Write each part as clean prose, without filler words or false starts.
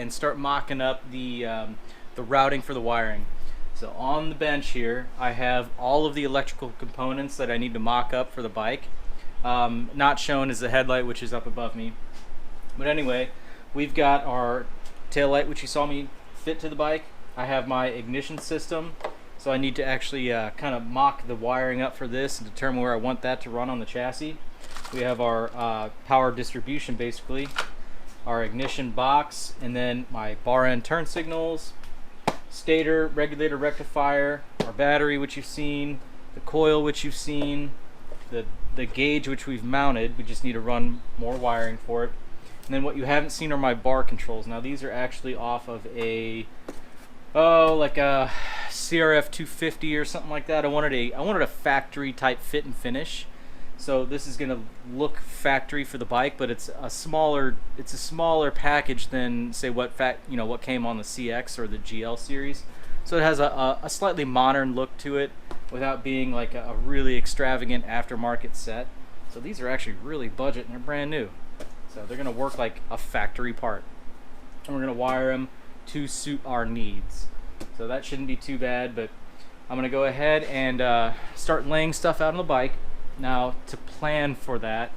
and start mocking up the routing for the wiring. So on the bench here, I have all of the electrical components that I need to mock up for the bike. Not shown is the headlight, which is up above me. But anyway, we've got our tail light, which you saw me fit to the bike. I have my ignition system, so I need to actually kind of mock the wiring up for this and determine where I want that to run on the chassis. We have our power distribution, basically, our ignition box, and then my bar end turn signals, stator, regulator, rectifier, our battery, which you've seen, the coil, which you've seen, the gauge, which we've mounted. We just need to run more wiring for it. And then what you haven't seen are my bar controls. Now these are actually off of a like a CRF 250 or something like that. I wanted a factory type fit and finish. So this is gonna look factory for the bike, but it's a smaller package than, say, what came on the CX or the GL series. So it has a slightly modern look to it without being like a really extravagant aftermarket set. So these are actually really budget and they're brand new. So they're gonna work like a factory part. And we're gonna wire them to suit our needs. So that shouldn't be too bad, but I'm gonna go ahead and start laying stuff out on the bike. Now, to plan for that,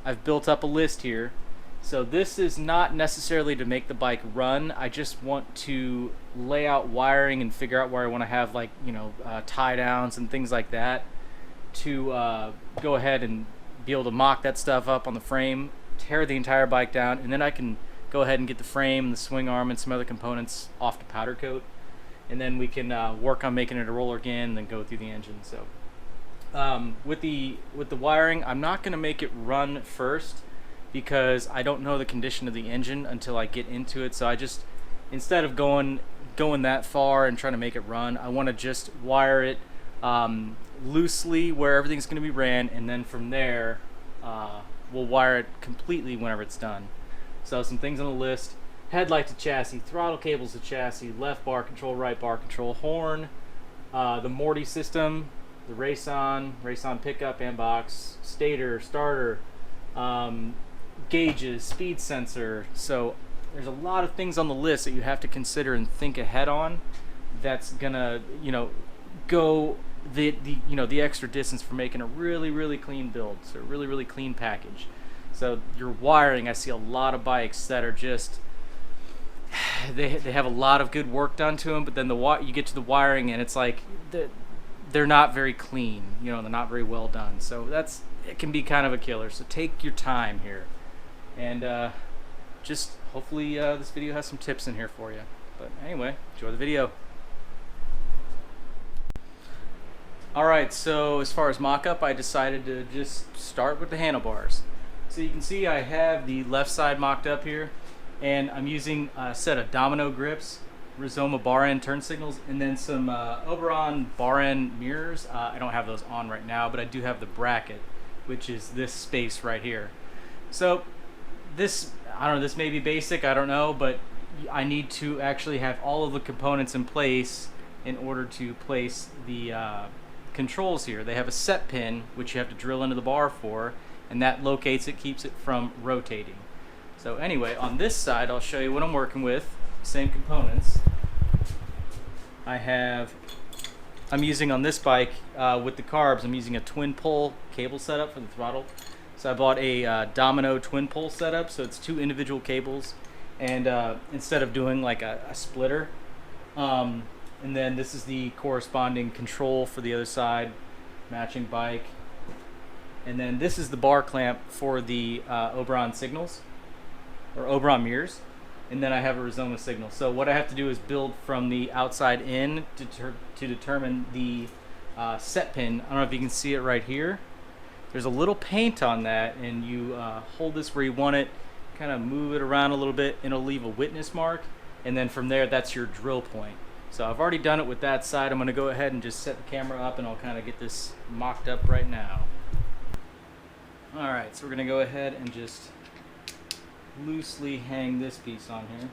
I've built up a list here. So this is not necessarily to make the bike run. I just want to lay out wiring and figure out where I want to have, like, tie downs and things like that to go ahead and be able to mock that stuff up on the frame, tear the entire bike down, and then I can go ahead and get the frame, the swing arm, and some other components off to powder coat, and then we can work on making it a roller again and then go through the engine. So with the wiring, I'm not going to make it run first because I don't know the condition of the engine until I get into it. So I just, instead of going that far and trying to make it run, I want to just wire it loosely where everything's going to be ran, and then from there we'll wire it completely whenever it's done. So some things on the list: headlight to chassis, throttle cables to chassis, left bar control, right bar control, horn, the Morty system, the Rizoma pickup and box, stator, starter, gauges, speed sensor. So there's a lot of things on the list that you have to consider and think ahead on. That's gonna, go the extra distance for making a really clean build. So a really clean package. So your wiring, I see a lot of bikes that are just, they have a lot of good work done to them, but then you get to the wiring and it's like they're not very clean, they're not very well done. So it can be kind of a killer. So take your time here, and just hopefully this video has some tips in here for you. But anyway, enjoy the video. Alright, so as far as mock-up, I decided to just start with the handlebars. So you can see I have the left side mocked up here, and I'm using a set of Domino Grips, Rizoma bar end turn signals, and then some Oberon bar end mirrors. I don't have those on right now, but I do have the bracket, which is this space right here. So this may be basic, I don't know, but I need to actually have all of the components in place in order to place the controls here. They have a set pin, which you have to drill into the bar for, and that locates it, keeps it from rotating. So anyway, on this side, I'll show you what I'm working with. Same components. I'm using on this bike with the carbs, I'm using a twin pole cable setup for the throttle. So I bought a Domino twin pole setup, so it's two individual cables, and instead of doing like a splitter. And then this is the corresponding control for the other side, matching bike. And then this is the bar clamp for the Oberon signals, or Oberon Mirrors. And then I have a Rizoma signal. So what I have to do is build from the outside in to determine the set pin. I don't know if you can see it right here. There's a little paint on that, and you hold this where you want it, kind of move it around a little bit, and it'll leave a witness mark. And then from there, that's your drill point. So I've already done it with that side. I'm going to go ahead and just set the camera up, and I'll kind of get this mocked up right now. Alright, so we're going to go ahead and just loosely hang this piece on here.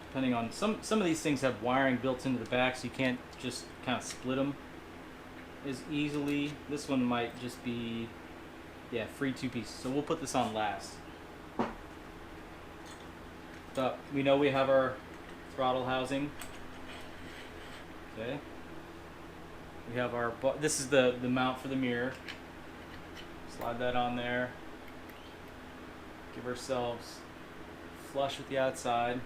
Depending on some of these things have wiring built into the back, so you can't just kind of split them as easily. This one might just be, yeah, free two pieces. So we'll put this on last. So we know we have our throttle housing. Okay. We have our, this is the mount for the mirror. Slide that on there. Give ourselves flush with the outside.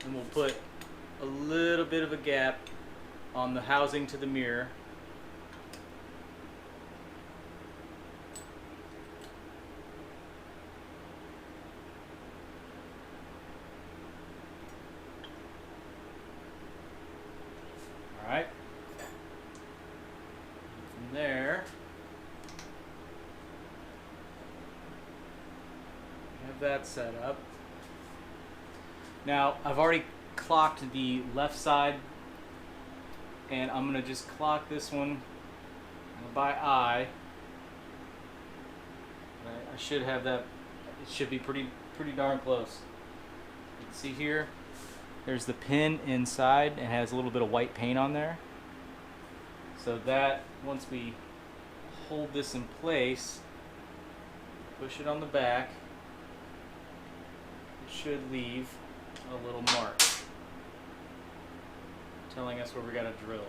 And we'll put a little bit of a gap on the housing to the mirror. All right. From there, have that set up. Now, I've already clocked the left side, and I'm going to just clock this one by eye. I should have that, it should be pretty darn close. You can see here, there's the pin inside, and has a little bit of white paint on there. So that, once we hold this in place, push it on the back, it should leave a little mark telling us where we got to drill.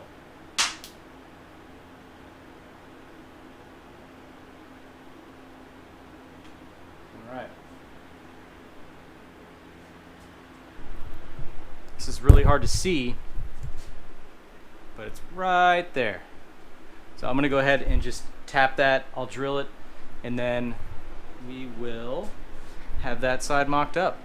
All right. This is really hard to see, but it's right there. So I'm going to go ahead and just tap that. I'll drill it, and then we will have that side mocked up.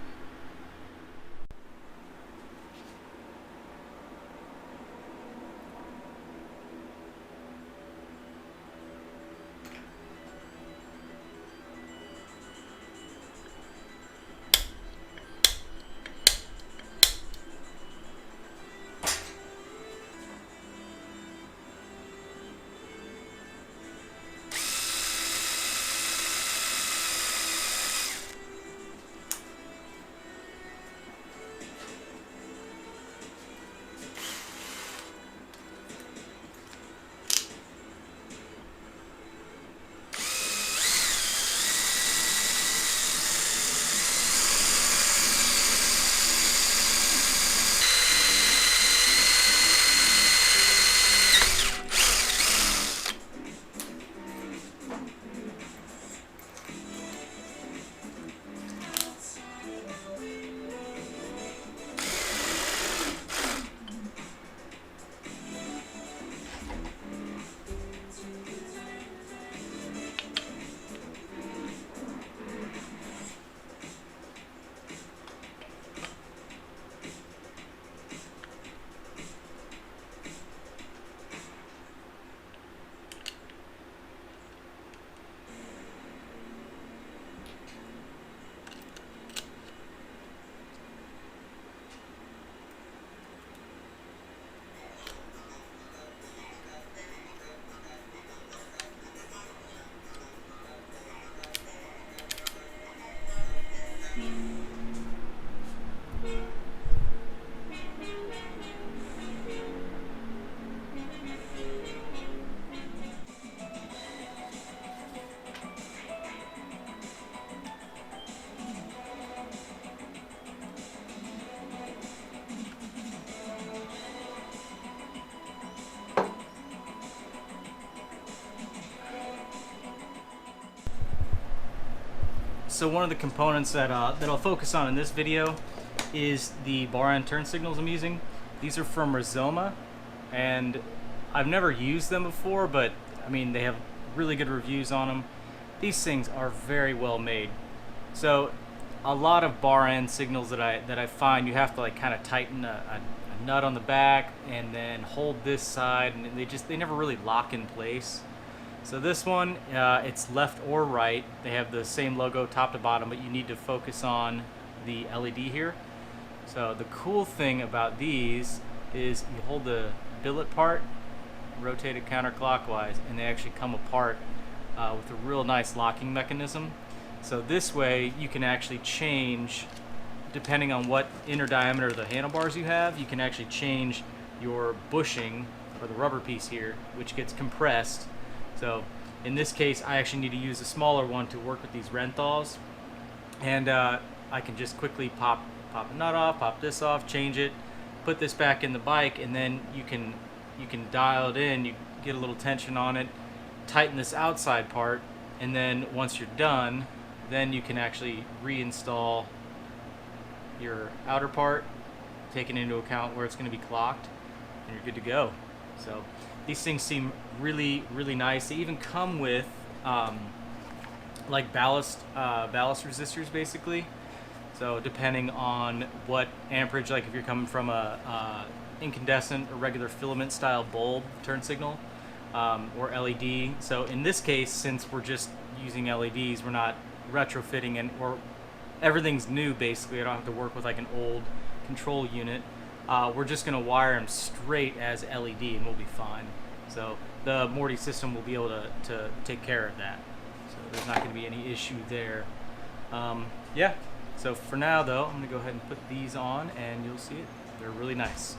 So one of the components that I'll focus on in this video is the bar end turn signals I'm using. These are from Rizoma, and I've never used them before, but I mean, they have really good reviews on them. These things are very well made. So a lot of bar end signals that I find, you have to like kind of tighten a nut on the back and then hold this side, and they never really lock in place. So this one, it's left or right. They have the same logo top to bottom, but you need to focus on the LED here. So the cool thing about these is you hold the billet part, rotate it counterclockwise, and they actually come apart with a real nice locking mechanism. So this way you can actually change, depending on what inner diameter of the handlebars you have, you can actually change your bushing, or the rubber piece here, which gets compressed. So In this case, I actually need to use a smaller one to work with these Renthals, and I can just quickly pop a nut off, pop this off, change it, put this back in the bike, and then you can dial it in. You get a little tension on it, tighten this outside part, and then once you're done, then you can actually reinstall your outer part, taking into account where it's going to be clocked, and you're good to go. So these things seem really nice. They even come with like ballast resistors, basically. So depending on what amperage, like if you're coming from a incandescent or regular filament style bulb turn signal, or LED. So in this case, since we're just using LEDs, we're not retrofitting, and or everything's new basically. I don't have to work with like an old control unit. We're just going to wire them straight as LED, and we'll be fine. So the Morty system will be able to take care of that. So there's not going to be any issue there. Yeah. So for now, though, I'm going to go ahead and put these on, and you'll see it. They're really nice.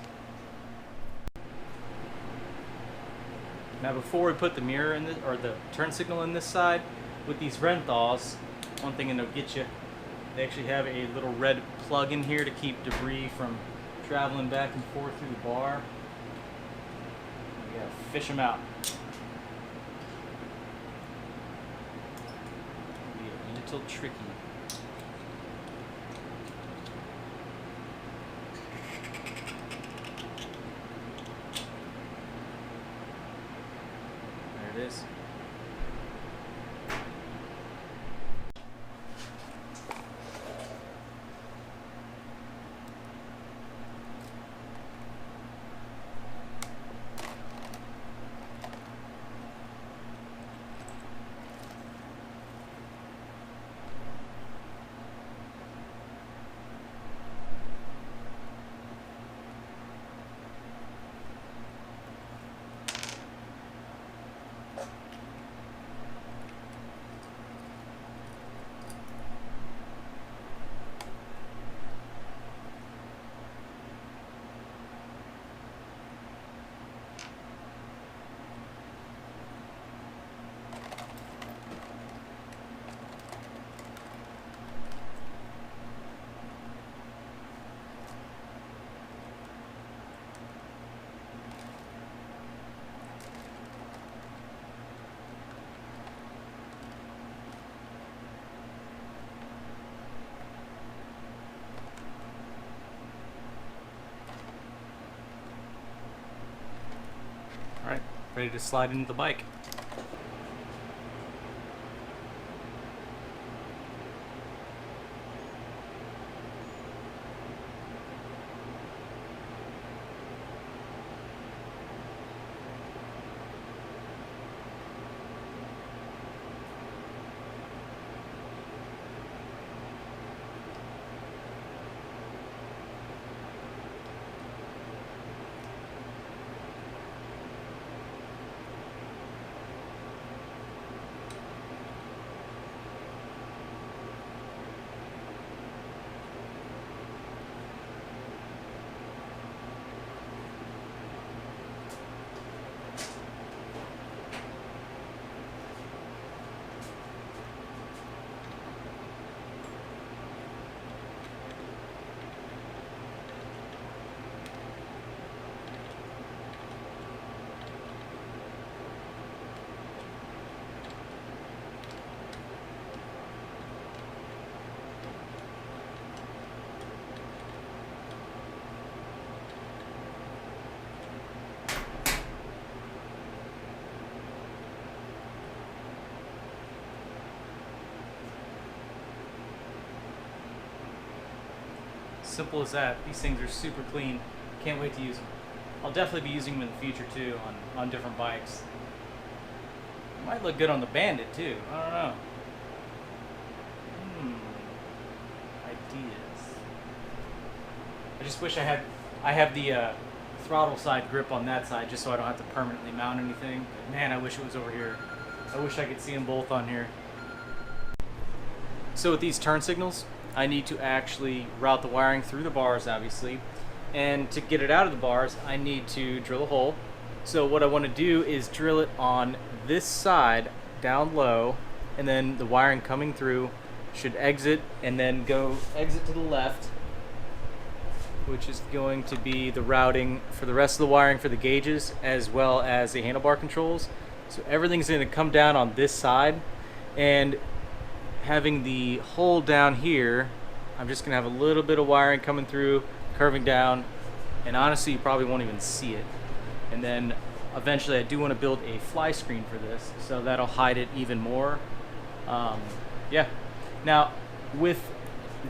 Now, before we put the mirror in this, or the turn signal in this side, with these Renthals, one thing and they'll get you, they actually have a little red plug in here to keep debris from traveling back and forth through the bar. You gotta fish them out. Be a little tricky. There it is. Alright, ready to slide into the bike. Simple as that. These things are super clean. Can't wait to use them. I'll definitely be using them in the future too on different bikes. Might look good on the Bandit too. I don't know. Ideas. I just wish I have the throttle side grip on that side just so I don't have to permanently mount anything. But man, I wish it was over here. I wish I could see them both on here. So with these turn signals, I need to actually route the wiring through the bars, obviously, and to get it out of the bars, I need to drill a hole. So what I want to do is drill it on this side down low, and then the wiring coming through should exit and then go exit to the left, which is going to be the routing for the rest of the wiring for the gauges as well as the handlebar controls. So everything's going to come down on this side, and having the hole down here, I'm just going to have a little bit of wiring coming through, curving down, and honestly you probably won't even see it. And then eventually I do want to build a fly screen for this, so that'll hide it even more. Yeah. Now with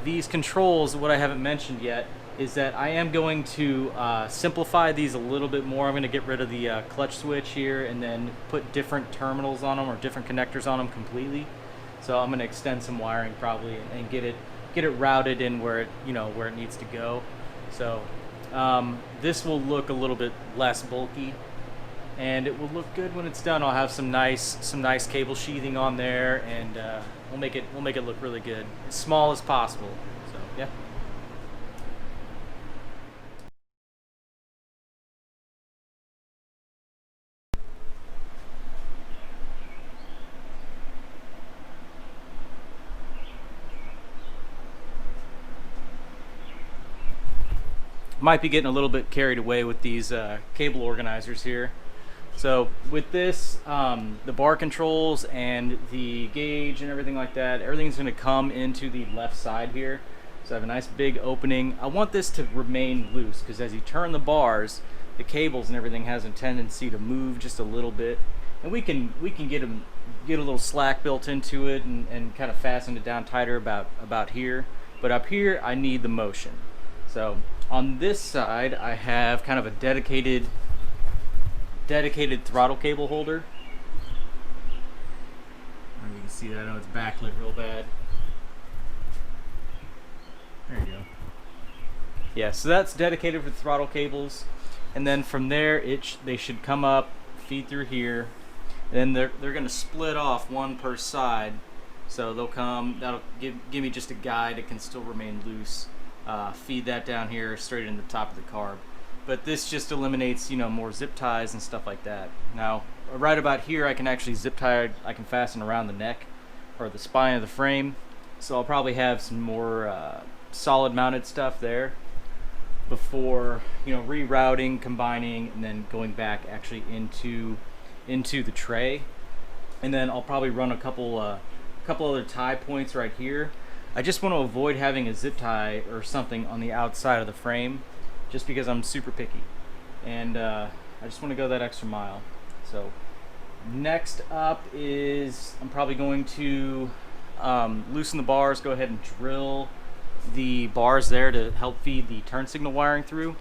these controls, what I haven't mentioned yet is that I am going to simplify these a little bit more. I'm going to get rid of the clutch switch here and then put different terminals on them or different connectors on them completely. So I'm going to extend some wiring probably and get it routed in where it, where it needs to go. So this will look a little bit less bulky, and it will look good when it's done. I'll have some nice cable sheathing on there, and we'll make it look really good, as small as possible. So yeah. Might be getting a little bit carried away with these cable organizers here. So with this, the bar controls and the gauge and everything like that, everything's going to come into the left side here. So I have a nice big opening. I want this to remain loose because as you turn the bars, the cables and everything has a tendency to move just a little bit, and we can get a little slack built into it and kind of fasten it down tighter about here. But up here, I need the motion. So on this side, I have kind of a dedicated throttle cable holder. You can see that. I know it's backlit real bad. There you go. Yeah, so that's dedicated for throttle cables, and then from there they should come up, feed through here, and then they're going to split off one per side. So they'll come. That'll give me just a guide. It can still remain loose. Feed that down here straight in the top of the carb. But this just eliminates, more zip ties and stuff like that. Now, right about here, I can actually zip tie. I can fasten around the neck or the spine of the frame. So I'll probably have some more solid mounted stuff there before, rerouting, combining, and then going back actually into the tray. And then I'll probably run a couple other tie points right here. I just want to avoid having a zip tie or something on the outside of the frame, just because I'm super picky, and I just want to go that extra mile. So next up is I'm probably going to loosen the bars, go ahead and drill the bars there to help feed the turn signal wiring through,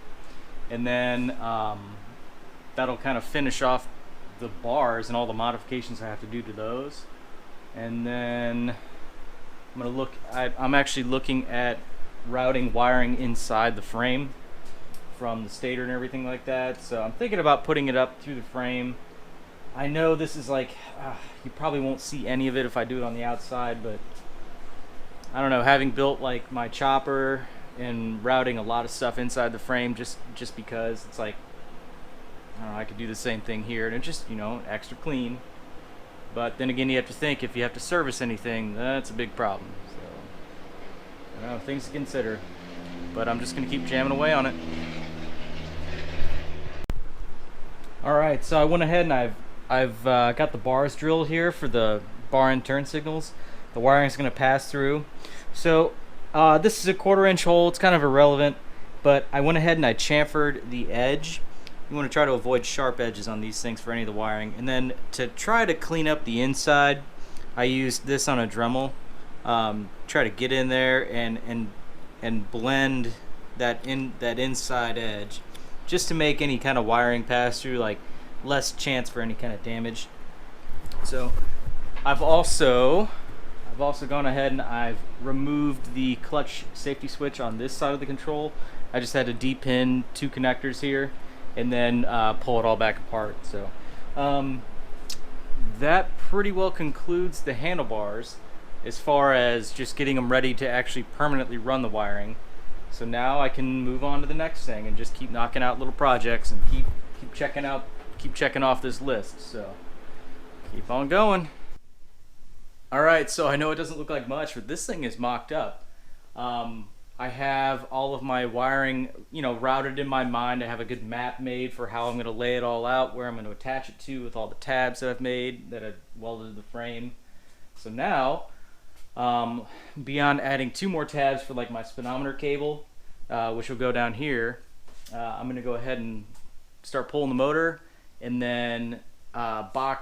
and then that'll kind of finish off the bars and all the modifications I have to do to those. And then I'm actually looking at routing wiring inside the frame from the stator and everything like that. So I'm thinking about putting it up through the frame. I know this is like, you probably won't see any of it if I do it on the outside, but I don't know, having built like my chopper and routing a lot of stuff inside the frame just because it's like, I don't know, I could do the same thing here and it's just, extra clean. But then again, you have to think, if you have to service anything, that's a big problem. So, I don't know, things to consider. But I'm just going to keep jamming away on it. Alright, so I went ahead and I've got the bars drilled here for the bar and turn signals. The wiring is going to pass through. So this is a 1/4 inch hole. It's kind of irrelevant, but I went ahead and I chamfered the edge. You want to try to avoid sharp edges on these things for any of the wiring. And then to try to clean up the inside, I used this on a Dremel. Try to get in there and blend that inside edge, just to make any kind of wiring pass through like less chance for any kind of damage. So I've also gone ahead and I've removed the clutch safety switch on this side of the control. I just had to de-pin 2 connectors here and then pull it all back apart. So that pretty well concludes the handlebars as far as just getting them ready to actually permanently run the wiring. So now I can move on to the next thing and just keep knocking out little projects and keep checking off this list. So keep on going. All right, so I know it doesn't look like much, but this thing is mocked up. I have all of my wiring, routed in my mind. I have a good map made for how I'm going to lay it all out, where I'm going to attach it to with all the tabs that I've made, that I've welded to the frame. So now, beyond adding 2 more tabs for like my speedometer cable, which will go down here, I'm going to go ahead and start pulling the motor, and then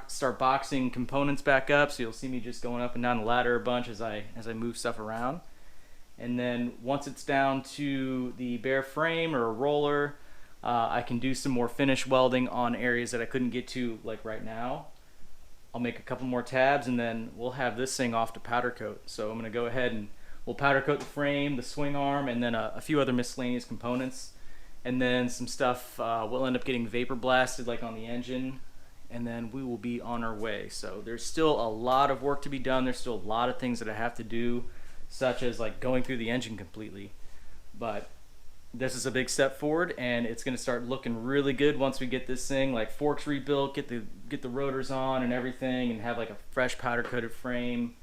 start boxing components back up. So you'll see me just going up and down the ladder a bunch as I move stuff around. And then once it's down to the bare frame or a roller, I can do some more finish welding on areas that I couldn't get to like right now. I'll make a couple more tabs, and then we'll have this thing off to powder coat. So I'm going to go ahead and we'll powder coat the frame, the swing arm, and then a few other miscellaneous components. And then some stuff will end up getting vapor blasted like on the engine, and then we will be on our way. So there's still a lot of work to be done. There's still a lot of things that I have to do, such as like going through the engine completely. But this is a big step forward, and it's going to start looking really good once we get this thing like forks rebuilt, get the rotors on and everything, and have like a fresh powder coated frame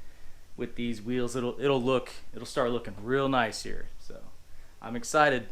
with these wheels. It'll start looking real nice here. So I'm excited.